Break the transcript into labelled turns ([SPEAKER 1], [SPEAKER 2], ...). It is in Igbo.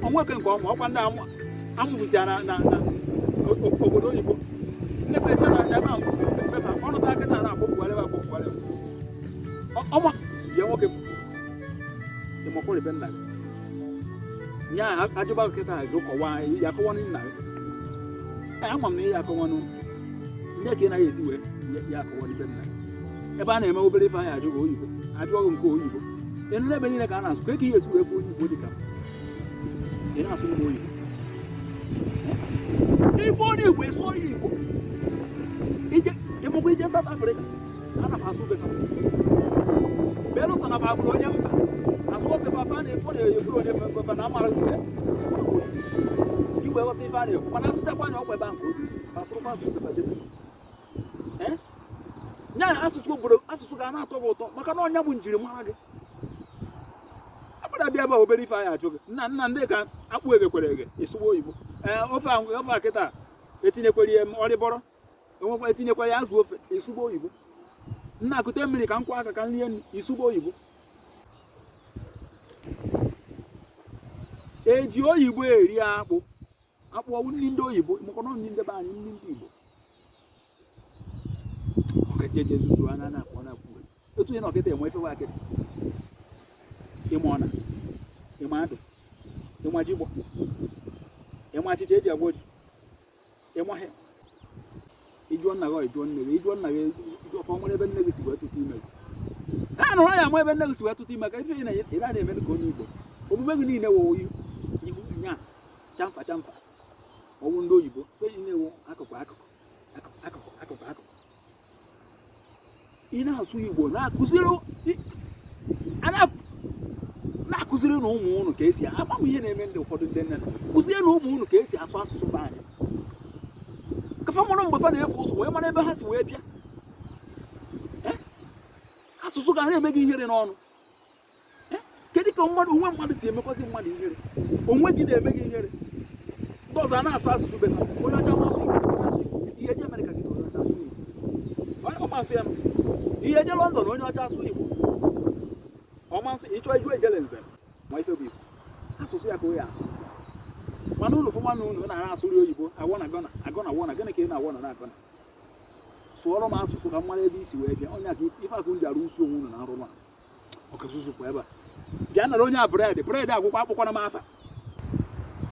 [SPEAKER 1] onwe ke nke ọma ọkwa ndị amụfụchara na obodo oyibo nnefe na ebe ahụ mmefa ọnụ ta aka na akpọpụgharịba ọma bịa nwoke ịmọkwụrụ ebe nna gị nya ajụba nkịta gị kọwa ya akọwanụ nna gị ama m na ihe akọwanụ ndị ka ị naghị esi wee ya akọwanụ ibe nna gị ebe a na-eme obere ife anyị ajụghị oyibo ajụọghị nke oyibo ịnụ n'ebe niile ka a na-asụ ka ihe esi wee fụ oyibo dị ka ị na-asụ n'ime oyibo ife onye igbo esu onye igbo ịmụkwa ije South Africa a na asụ befa belụsọ na babụrụ onye mba asụ befa fa na-efo na-eyegburu onye befa na amara igwe ghọta ife a na-ekwu mana asụchakwa anya ọkwa ebe ahụ ka asụrụkwa asụ befa jebe nya asụsụ obodo asụsụ ga na-atọ gị ụtọ maka na ọnya bụ njirimara gị abụda bịa ebe obere ife anyị achụ gị nna ndị ka akpụ eghekwere eghe esugbo oyibo ofe akịta etinyekwere ihe ọrịbọrọ enwekwa etinyekwere ya azụ ofe esugbo oyibo nna akụte mmiri ka nkwa aka ka nrie isugbo oyibo eji oyibo eri akpụ ọwụ nri ndị oyibo mekọnọ nri ndị be anyị nri ndị igbo ọkajeje zuzu anya na-akpọ na-akwụ etu ihe na ọkịta enwe efewe akịta ịma ọna ịma adụ ịma jigbo ịma achịcha eji agwa ji ịma ha ijuọ nna gị ijuọ nne gị ijuọ nna gị ọkọ nwere ebe nne gị si wee tụtụ ime gị ha nụrụ ya ama ebe nne gị si wee tụtụ ime ka ife ị na-eme ka onye igbo omume gị niile wụ ihu nya chamfa ọwụ ndị oyibo fe ị na-ewu akụkụ ị na-asụ igbo na-akụziri na ụmụ unu ka esi agbanwe ihe na-eme ndị ụfọdụ ndị nne kụzie na ụmụ unu ka esi asụ asụsụ be anyị kafa mụrụ mgbe fa na-efe ụzọ wee mara ebe ha si wee bịa asụsụ ga na-eme gị ihere n'ọnụ kedu ka onwe mmadụ si emekwazi mmadụ ihere onwe gị na-eme gị ihere ndị ọzọ a na-asụ asụsụ be ha onye ọcha masụ ihe eji Amerịka gị onye ọcha asụ Igbo ọmasụ ya ihe eje London onye ọcha asụ Igbo ọmasụ ịchọ iju ejele nze ma ife bụ Igbo asụsụ ya ka onye asụ mana ụlọ fụma na unu na-ara asụrụ oyibo agọna gịnị ka ị na-agwọna na-agọna sụọrọ m asụsụ ka mara ebe isi wee bịa onye aka ife akụ ndị arụ usi onwe unu na arụrụ ọkazụzụ kwa ebe a bịa nara onye a bred agwụkwọ akpụkwana m afa